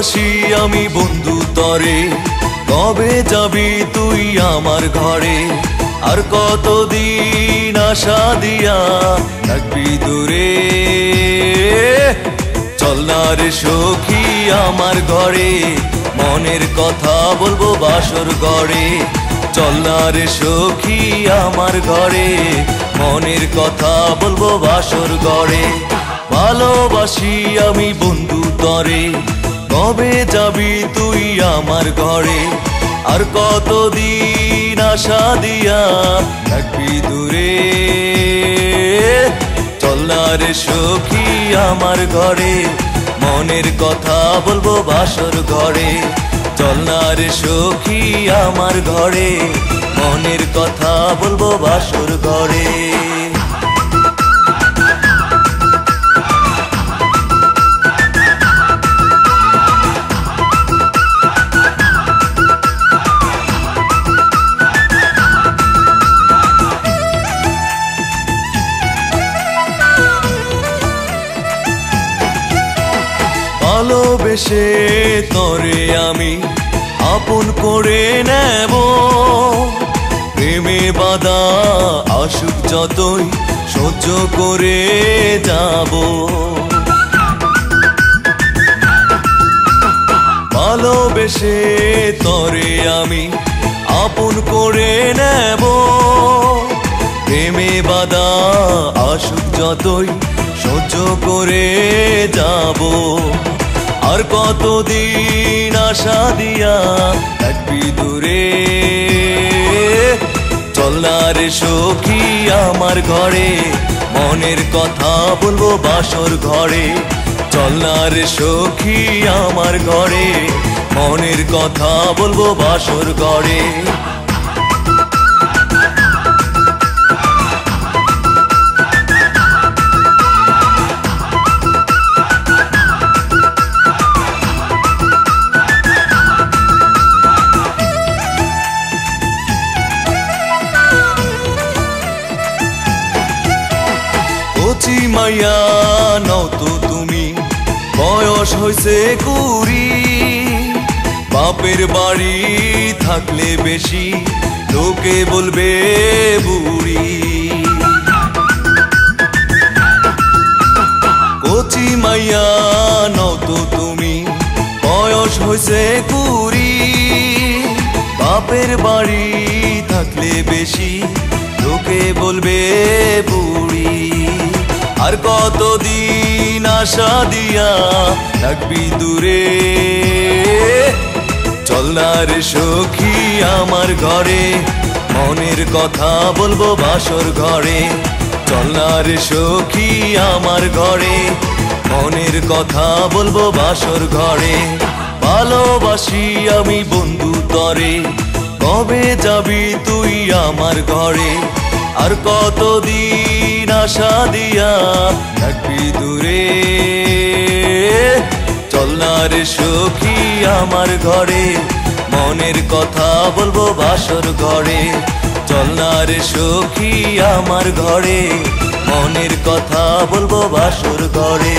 ভালোবাসি আমি বন্ধু তরে, কবে যাবি তুই আমার ঘরে? আর কতদিন আশা দিয়া থাকবি দূরে? চল না রে সখী আমার ঘরে, মনের কথা বলবো বাসর ঘরে। চল না রে সখী আমার ঘরে, মনের কথা বলবো বাসর ঘরে। ভালোবাসি আমি বন্ধু তরে, কবে যাবি তুই আমার ঘরে? আর কতদিন আশা দিয়া থাকবি দূরে? চল না রে সখী আমার ঘরে, মনের কথা বলবো বাসর ঘরে। চল না রে সখী আমার ঘরে, মনের কথা বলবো বাসর ঘরে। ভালোবেসে তরে আমি আপন করে নেব, প্রেমে বাধা আসুক যতই সহ্য করে যাব। ভালোবেসে তরে আমি আপন করে নেব, প্রেমে বাধা আসুক যতই সহ্য করে যাব। আর কতদিন আশা দিয়া থাকবি দূরে? চল না রে সখী আমার ঘরে, মনের কথা বলবো বাসর ঘরে। চল না রে সখী আমার ঘরে, মনের কথা বলবো বাসর ঘরে। কচি মাইয়া নও তো তুমি, বয়স হইছে কুড়ি। বাপের বাড়ি থাকলে বেশি লোকে বলবে বুড়ি। কচি মাইয়া নও তো তুমি, বয়স হইছে কুড়ি। বাপের বাড়ি থাকলে বেশি লোকে বলবে বুড়ি। আর কতদিন আশা দিয়া থাকবি দূরে? চল না রে সখী আমার ঘরে, মনের কথা বলবো বাসর ঘরে। চল না রে সখী আমার ঘরে, মনের কথা বলবো বাসর ঘরে। ভালোবাসি আমি বন্ধু তরে, কবে যাবি তুই আমার ঘরে? আর কতদিন আশা দিয়া থাকবি দূরে? চল না রে সখী আমার ঘরে, মনের কথা বলবো বাসর ঘরে। চল না রে সখী আমার ঘরে, মনের কথা বলবো বাসর ঘরে।